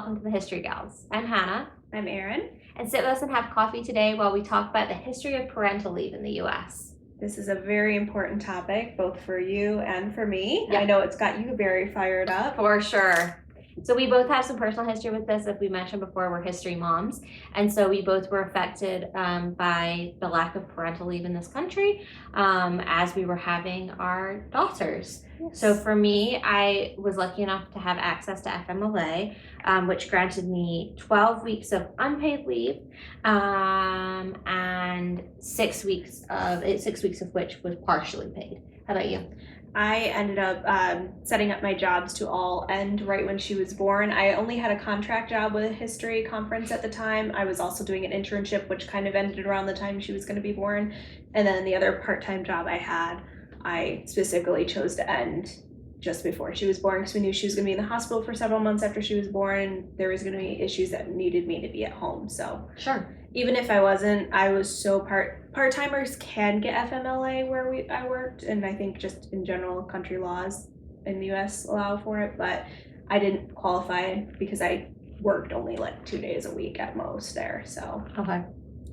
welcome to the History Gals. I'm Hannah. I'm Erin. And sit with us and have coffee today while we talk about the history of parental leave in the U.S. This is a very important topic, both for you and for me. Yep. I know it's got you very fired up. For sure. So we both have some personal history with this. As we mentioned before, we're history moms. And so we both were affected by the lack of parental leave in this country as we were having our daughters. Yes. So for me, I was lucky enough to have access to FMLA, which granted me 12 weeks of unpaid leave and 6 weeks of which was partially paid. How about you? I ended up setting up my jobs to all end right when she was born. I only had a contract job with a history conference at the time. I was also doing an internship, which kind of ended around the time she was going to be born. And then the other part-time job I had, I specifically chose to end just before she was born because we knew she was going to be in the hospital for several months after she was born. There was going to be issues that needed me to be at home. So sure. Even if I wasn't, I was so part-timers can get FMLA where I worked, and I think just in general country laws in the US allow for it, but I didn't qualify because I worked only like 2 days a week at most there. So okay.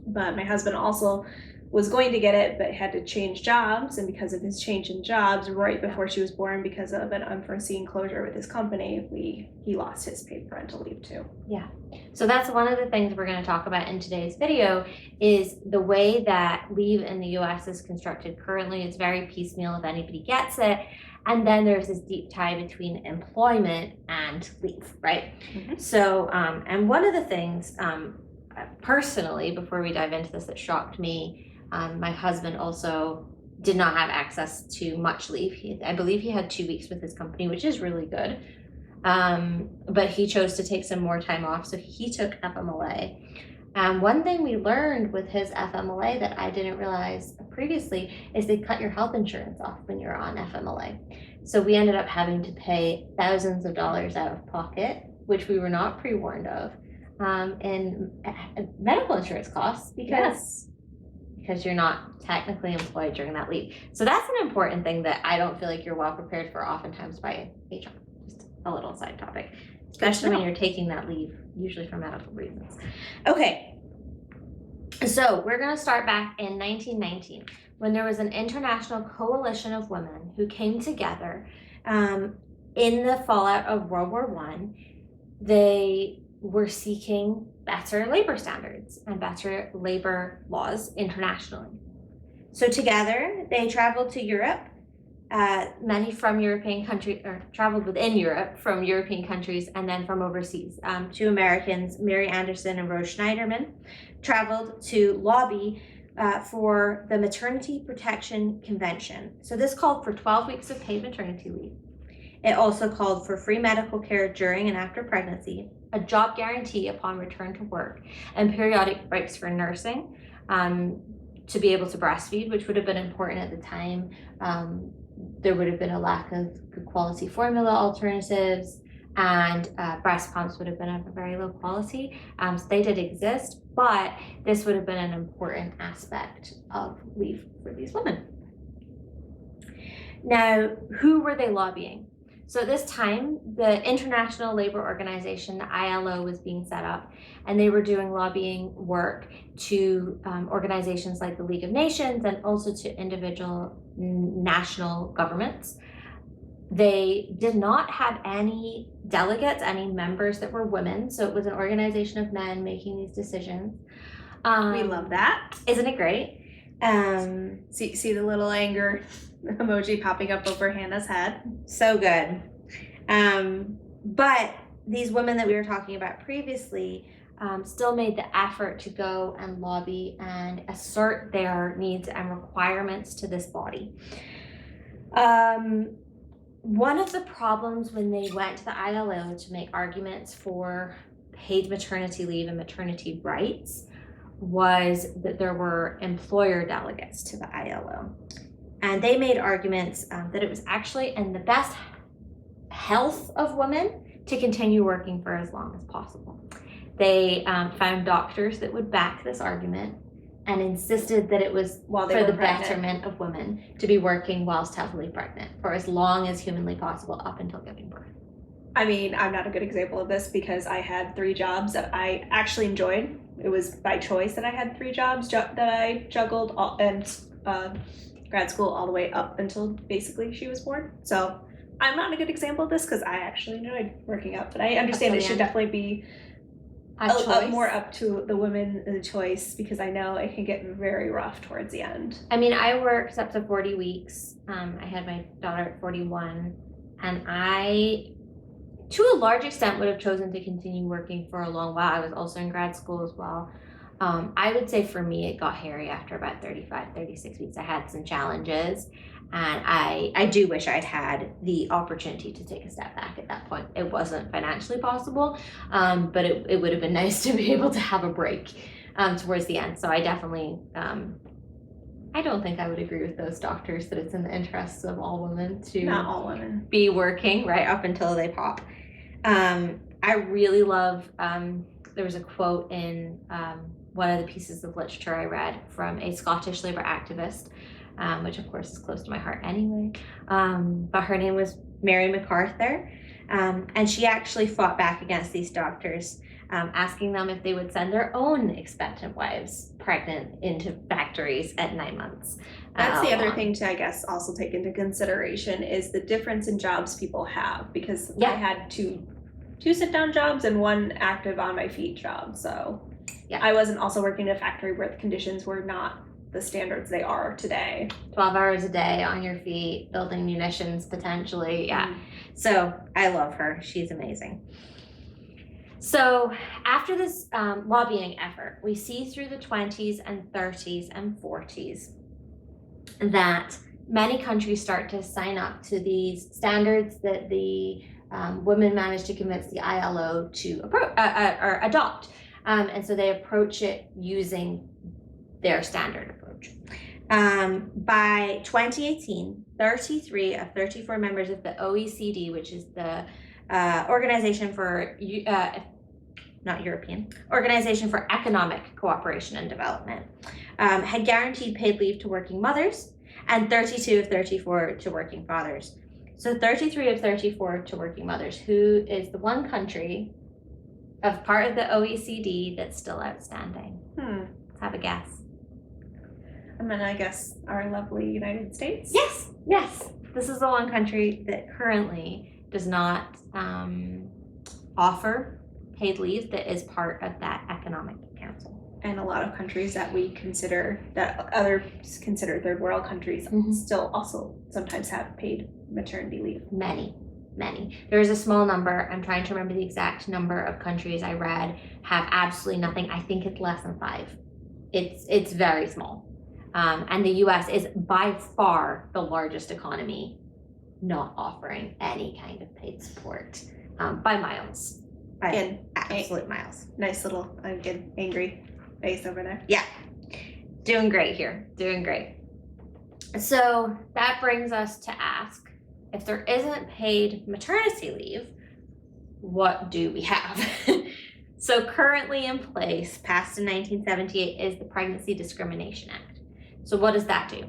But my husband also was going to get it, but had to change jobs, and because of his change in jobs right before she was born, because of an unforeseen closure with his company, he lost his paid parental leave too. Yeah. So that's one of the things we're going to talk about in today's video is the way that leave in the US is constructed currently. It's very piecemeal if anybody gets it. And then there's this deep tie between employment and leave, right? Mm-hmm. So, and one of the things personally, before we dive into this, that shocked me, my husband also did not have access to much leave. I believe he had 2 weeks with his company, which is really good. But he chose to take some more time off, so he took FMLA. One thing we learned with his FMLA that I didn't realize previously is they cut your health insurance off when you're on FMLA. So we ended up having to pay thousands of dollars out of pocket, which we were not pre-warned of, in medical insurance costs because you're not technically employed during that leave. So that's an important thing that I don't feel like you're well prepared for oftentimes by HR. Just a little side topic, especially when you're taking that leave, usually for medical reasons. Okay, so we're gonna start back in 1919 when there was an international coalition of women who came together in the fallout of World War I. They were seeking better labor standards and better labor laws internationally. So together, they traveled to Europe, many from European countries, or traveled within Europe from European countries and then from overseas. 2 Americans, Mary Anderson and Rose Schneiderman, traveled to lobby for the Maternity Protection Convention. So this called for 12 weeks of paid maternity leave. It also called for free medical care during and after pregnancy, a job guarantee upon return to work, and periodic breaks for nursing to be able to breastfeed, which would have been important at the time. There would have been a lack of good quality formula alternatives, and breast pumps would have been of a very low quality. So they did exist, but this would have been an important aspect of leave for these women. Now, who were they lobbying? So at this time, the International Labor Organization, the ILO, was being set up, and they were doing lobbying work to organizations like the League of Nations and also to individual national governments. They did not have any delegates, any members that were women, so it was an organization of men making these decisions. We love that. Isn't it great? See the little anger emoji popping up over Hannah's head. So good. But these women that we were talking about previously still made the effort to go and lobby and assert their needs and requirements to this body. One of the problems when they went to the ILO to make arguments for paid maternity leave and maternity rights was that there were employer delegates to the ILO. And they made arguments that it was actually in the best health of women to continue working for as long as possible. They found doctors that would back this argument and insisted that it was for the betterment of women to be working whilst heavily pregnant for as long as humanly possible up until giving birth. I mean, I'm not a good example of this because I had 3 jobs that I actually enjoyed. It was by choice that I had 3 jobs that I juggled and grad school all the way up until basically she was born. So I'm not a good example of this because I actually enjoyed working out, but I understand it should definitely be more up to the women in the choice because I know it can get very rough towards the end. I mean, I worked up to 40 weeks. I had my daughter at 41, and I, to a large extent, would have chosen to continue working for a long while. I was also in grad school as well. I would say for me, it got hairy after about 35, 36 weeks. I had some challenges, and I do wish I'd had the opportunity to take a step back at that point. It wasn't financially possible, but it would have been nice to be able to have a break towards the end. So I definitely, I don't think I would agree with those doctors that it's in the interests of all women to Not all women be working right up until they pop. I really love, there was a quote in one of the pieces of literature I read from a Scottish Labour activist, which of course is close to my heart anyway. But her name was Mary MacArthur, and she actually fought back against these doctors, asking them if they would send their own expectant wives pregnant into factories at 9 months. That's the other thing to, I guess, also take into consideration is the difference in jobs people have because I had two sit-down jobs and 1 active on my feet job. So I wasn't also working in a factory where the conditions were not the standards they are today. 12 hours a day on your feet, building munitions potentially. So I love her. She's amazing. So after this lobbying effort, we see through the 20s and 30s and 40s that many countries start to sign up to these standards that the women managed to convince the ILO to or adopt. And so they approach it using their standard approach. By 2018, 33 of 34 members of the OECD, which is the Organization for Organization for Economic Cooperation and Development, had guaranteed paid leave to working mothers, and 32 of 34 to working fathers. So 33 of 34 to working mothers. Who is the one country of part of the OECD that's still outstanding? Let's have a guess. I mean, I guess our lovely United States. Yes. This is the one country that currently does not offer paid leave that is part of that economic council. And a lot of countries that we consider, that others consider third world countries, still also sometimes have paid maternity leave. Many. There is a small number, I'm trying to remember the exact number of countries I read have absolutely nothing. I think it's less than 5. It's very small. And the US is by far the largest economy not offering any kind of paid support by miles. By absolute miles. Nice little, again, angry face over there. Yeah. Doing great here. Doing great. So that brings us to ask, if there isn't paid maternity leave, what do we have? So currently in place, passed in 1978, is the Pregnancy Discrimination Act. So what does that do?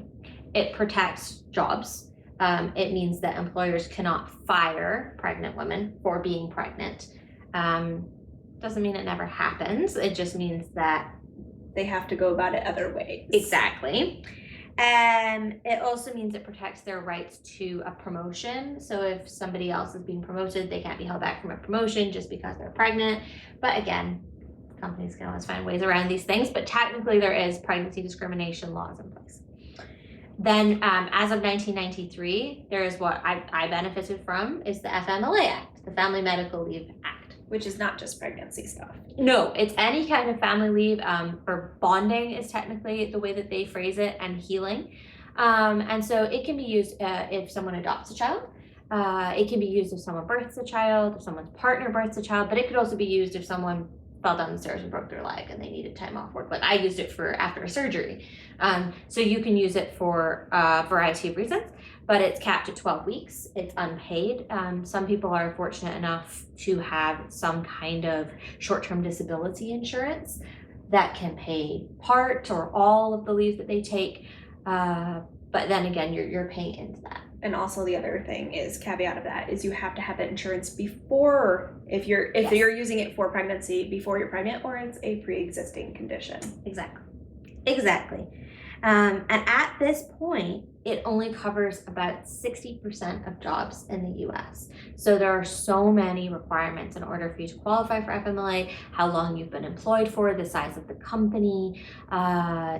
It protects jobs. It means that employers cannot fire pregnant women for being pregnant. Doesn't mean it never happens. It just means that they have to go about it other ways. Exactly. And it also means it protects their rights to a promotion. So if somebody else is being promoted, they can't be held back from a promotion just because they're pregnant. But again, companies can always find ways around these things, but technically there is pregnancy discrimination laws in place. Then as of 1993, there is what I benefited from is the FMLA Act, the Family Medical Leave Act. Which is not just pregnancy stuff. No, it's any kind of family leave, or bonding is technically the way that they phrase it, and healing. And so it can be used if someone adopts a child. It can be used if someone births a child, if someone's partner births a child, but it could also be used if someone fell down the stairs and broke their leg and they needed time off work. Like I used it for after a surgery. So you can use it for a variety of reasons, but it's capped at 12 weeks. It's unpaid. Some people are fortunate enough to have some kind of short-term disability insurance that can pay part or all of the leave that they take. But then again, you're paying into that. And also the other thing is, caveat of that is, you have to have that insurance before, if you're using it for pregnancy, before you're pregnant, or it's a pre-existing condition. Exactly. And at this point, it only covers about 60% of jobs in the US. So there are so many requirements in order for you to qualify for FMLA: how long you've been employed for, the size of the company, I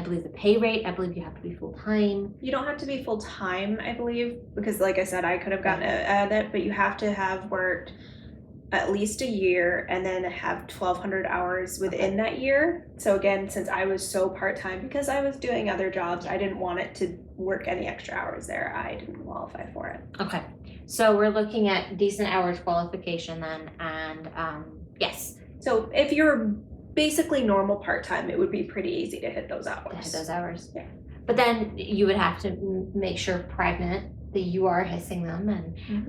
believe the pay rate. I believe you have to be full-time. You don't have to be full-time, I believe, because like I said, I could have gotten at it, but you have to have worked at least a year and then have 1,200 hours within that year. So again, since I was so part-time because I was doing other jobs, I didn't want it to work any extra hours there. I didn't qualify for it. Okay, so we're looking at decent hours qualification then, and yes. So if you're basically normal part-time, it would be pretty easy to hit those hours. Yeah. But then you would have to make sure pregnant that you are hitting them,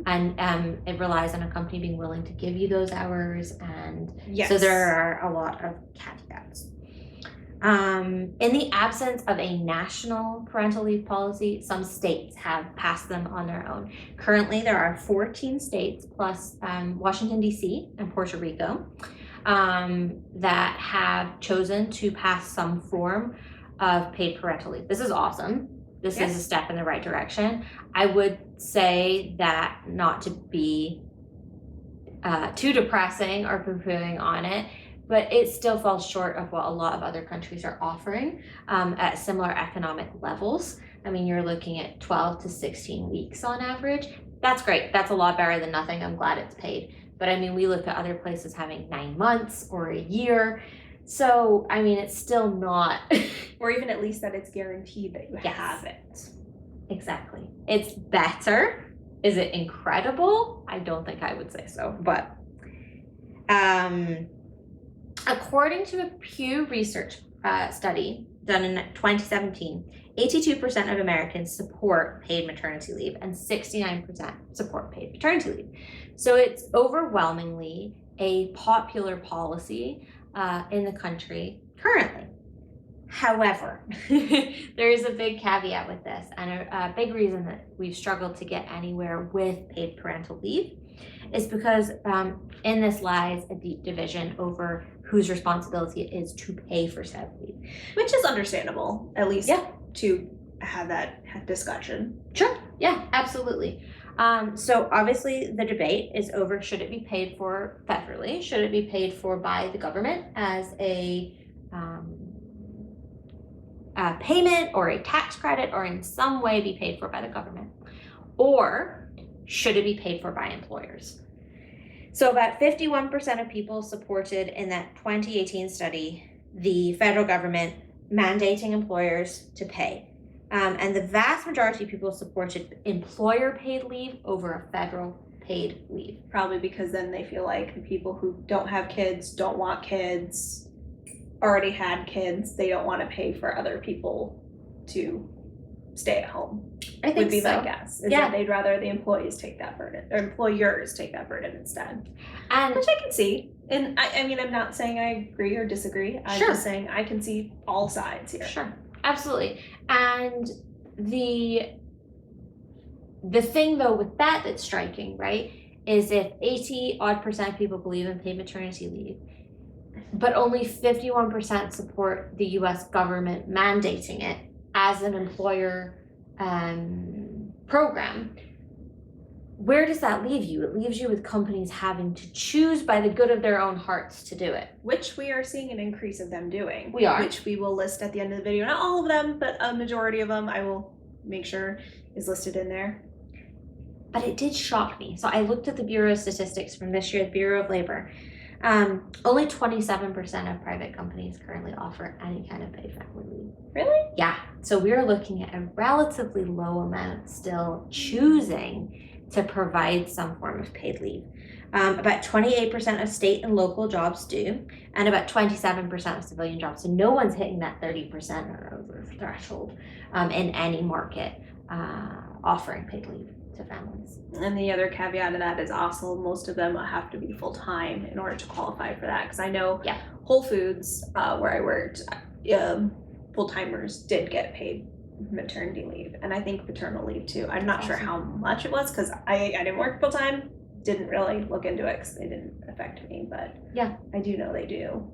and it relies on a company being willing to give you those hours, and so there are a lot of caveats. In the absence of a national parental leave policy, some states have passed them on their own. Currently, there are 14 states plus Washington, D.C. and Puerto Rico that have chosen to pass some form of paid parental leave. This is awesome. This is a step in the right direction. I would say that, not to be too depressing or poo-pooing on it, but it still falls short of what a lot of other countries are offering at similar economic levels. I mean, you're looking at 12 to 16 weeks on average. That's great. That's a lot better than nothing. I'm glad it's paid. But I mean, we look at other places having 9 months or a year. So, I mean, it's still not. Or even at least that it's guaranteed that you have it. Exactly. It's better. Is it incredible? I don't think I would say so. But according to a Pew Research study done in 2017, 82% of Americans support paid maternity leave and 69% support paid paternity leave. So it's overwhelmingly a popular policy in the country currently. However, there is a big caveat with this, and a big reason that we've struggled to get anywhere with paid parental leave is because in this lies a deep division over whose responsibility it is to pay for said leave. Which is understandable, at least to have that discussion. Sure, yeah, absolutely. So obviously the debate is over, should it be paid for federally? Should it be paid for by the government as a payment or a tax credit, or in some way be paid for by the government? Or should it be paid for by employers? So about 51% of people supported in that 2018 study the federal government mandating employers to pay. And the vast majority of people supported employer paid leave over a federal paid leave. Probably because then they feel like the people who don't have kids, don't want kids, already had kids, they don't want to pay for other people to stay at home. I think would be so. My guess. Is that they'd rather the employees take that burden, or employers take that burden instead. And which I can see. And I mean, I'm not saying I agree or disagree. I'm just saying I can see all sides here. Sure, absolutely. And the thing though with that that's striking, right, is if 80% of people believe in paid maternity leave, but only 51% support the US government mandating it as an employer program, where does that leave you? It leaves you with companies having to choose by the good of their own hearts to do it. Which we are seeing an increase of them doing. We are. Which we will list at the end of the video. Not all of them, but a majority of them I will make sure is listed in there. But it did shock me. So I looked at the Bureau of Statistics from this year's Bureau of Labor. Only 27% of private companies currently offer any kind of paid family leave. Really? Yeah. So we're looking at a relatively low amount still choosing to provide some form of paid leave. About 28% of state and local jobs do, and about 27% of civilian jobs. So no one's hitting that 30% or over threshold in any market offering paid leave to families. And the other caveat to that is also most of them have to be full-time in order to qualify for that. Because I know Whole Foods, where I worked, full-timers did get paid maternity leave, and I think paternal leave too. I'm not sure Awesome. how much it was because I didn't work full time, didn't really look into it because it didn't affect me, but Yeah. I do know they do.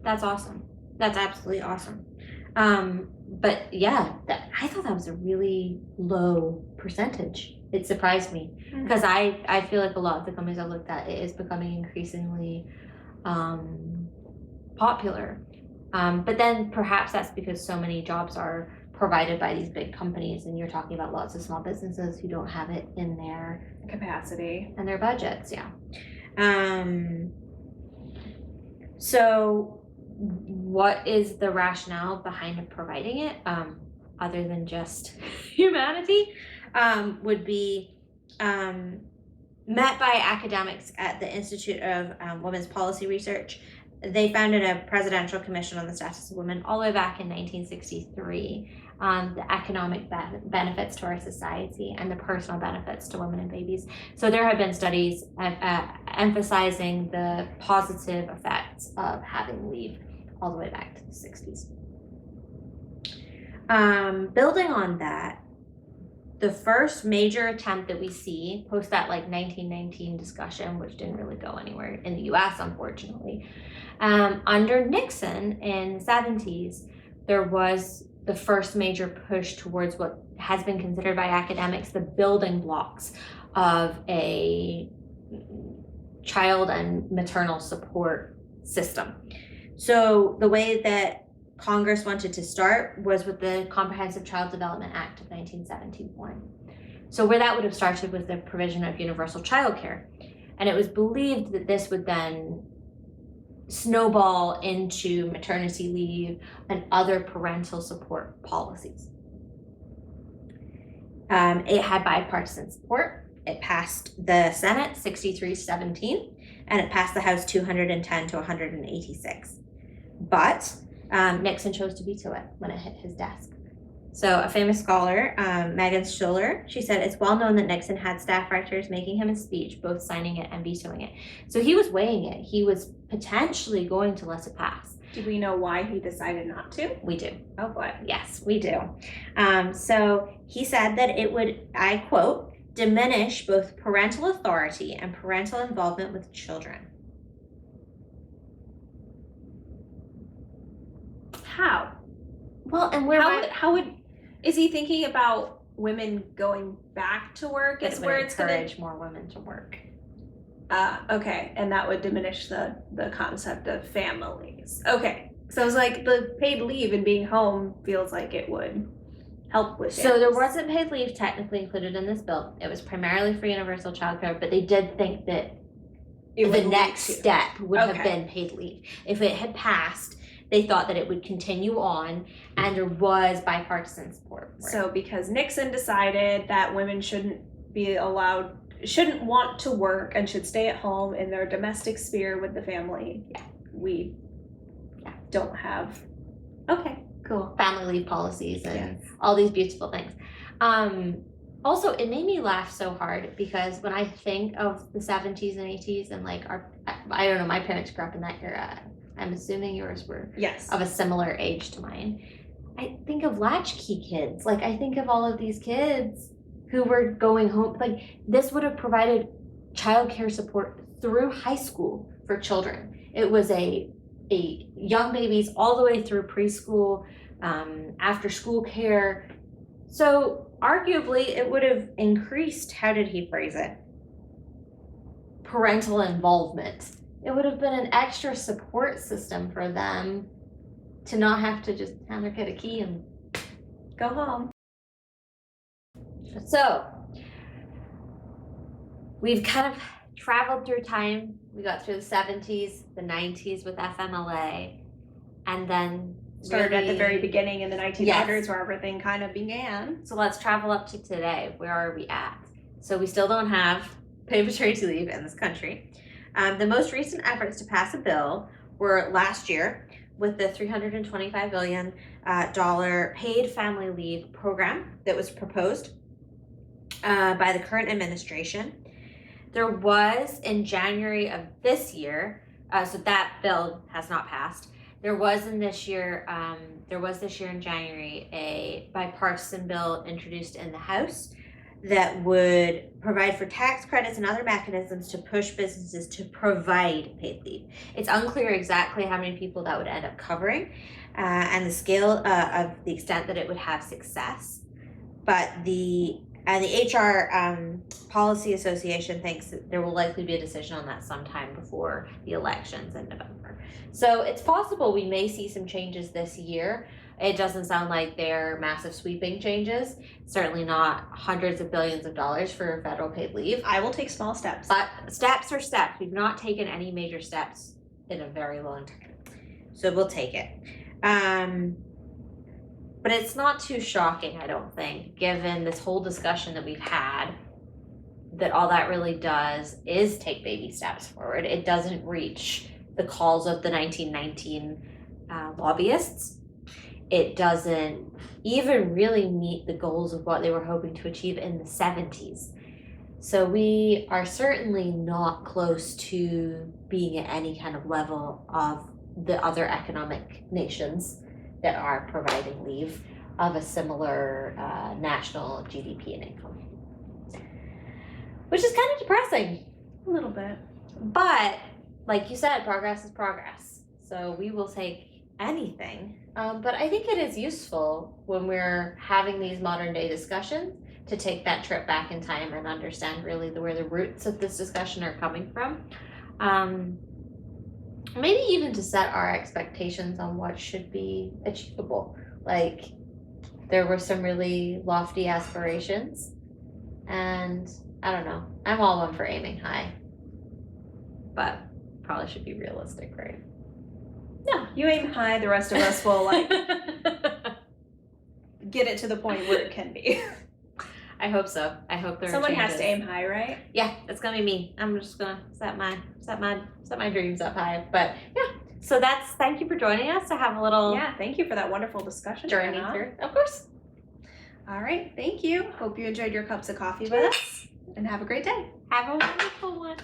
That's awesome. That's absolutely awesome. But yeah, I thought that was a really low percentage. It surprised me because I feel like a lot of the companies I looked at, it is becoming increasingly popular. But then perhaps that's because so many jobs are provided by these big companies, and you're talking about lots of small businesses who don't have it in their Capacity and their budgets. Yeah. So what is the rationale behind providing it, other than just humanity, would be met by academics at the Institute of Women's Policy Research. They founded a presidential commission on the status of women all the way back in 1963. The economic benefits to our society and the personal benefits to women and babies. So there have been studies emphasizing the positive effects of having leave all the way back to the 60s. Building on that, the first major attempt that we see post that 1919 discussion, which didn't really go anywhere in the US, unfortunately, under Nixon in the 70s, there was the first major push towards what has been considered by academics the building blocks of a child and maternal support system. So the way that Congress wanted to start was with the Comprehensive Child Development Act of 1971. So where that would have started was the provision of universal child care. And it was believed that this would then snowball into maternity leave and other parental support policies. It had bipartisan support. It passed the Senate 63-17, and it passed the House 210 to 186. But Nixon chose to veto it when it hit his desk. So a famous scholar, Megan Schuller, she said, it's well known that Nixon had staff writers making him a speech, both signing it and vetoing it. So he was weighing it. He was potentially going to let it pass. Do we know why he decided not to? We do. Oh boy. Yes, we do. So he said that it would, I quote, diminish both parental authority and parental involvement with children. How? Well, and how would is he thinking about women going back to work? It Is would where it's going encourage more women to work. Okay, and that would diminish the concept of families. Okay, so it was like the paid leave and being home feels like it would help with. So there wasn't paid leave technically included in this bill. It was primarily for universal child care, but they did think that the next step would have been paid leave. If it had passed, they thought that it would continue on, and there was bipartisan support. So because Nixon decided that women shouldn't want to work and should stay at home in their domestic sphere with the family, we don't have cool family leave policies and all these beautiful things. Also, it made me laugh so hard because when I think of the 70s and 80s and I don't know, my parents grew up in that era. I'm assuming yours were of a similar age to mine. I think of latchkey kids. I think of all of these kids who were going home. This would have provided childcare support through high school for children. It was a young babies all the way through preschool, after school care. So arguably it would have increased, how did he phrase it? Parental involvement. It would have been an extra support system for them to not have to just hand their kid a key and go home. So we've kind of traveled through time. We got through the 70s, the 90s with FMLA, and then started at the very beginning in the 1900s where everything kind of began. So let's travel up to today. Where are we at? So we still don't have paid maternity leave in this country. The most recent efforts to pass a bill were last year with the $325 billion paid family leave program that was proposed by the current administration. There was, in January of this year, so that bill has not passed, There was this year in January a bipartisan bill introduced in the House that would provide for tax credits and other mechanisms to push businesses to provide paid leave. It's unclear exactly how many people that would end up covering, and the scale of the extent that it would have success. But the HR Policy Association thinks that there will likely be a decision on that sometime before the elections in November. So it's possible we may see some changes this year. It doesn't sound like they're massive sweeping changes. Certainly not hundreds of billions of dollars for federal paid leave. I will take small steps. But steps are steps. We've not taken any major steps in a very long time. So we'll take it. But it's not too shocking, I don't think, given this whole discussion that we've had, that all that really does is take baby steps forward. It doesn't reach the calls of the 1919 lobbyists. It doesn't even really meet the goals of what they were hoping to achieve in the 70s. So we are certainly not close to being at any kind of level of the other economic nations that are providing leave of a similar national GDP and income, which is kind of depressing. A little bit. But like you said, progress is progress. So we will take anything. But I think it is useful when we're having these modern day discussions to take that trip back in time and understand really where the roots of this discussion are coming from. Maybe even to set our expectations on what should be achievable. Like, there were some really lofty aspirations, and I don't know, I'm all one for aiming high, but probably should be realistic, right? No, you aim high, the rest of us will get it to the point where it can be. I hope so. I hope there Someone are changes. has to aim high, right? Yeah, it's gonna be me. I'm just gonna set my dreams up high. But yeah, so thank you for joining us to have a little Thank you for that wonderful discussion. journey Anna. through. Of course. All right, thank you. Hope you enjoyed your cups of coffee with us, and have a great day. Have a wonderful one.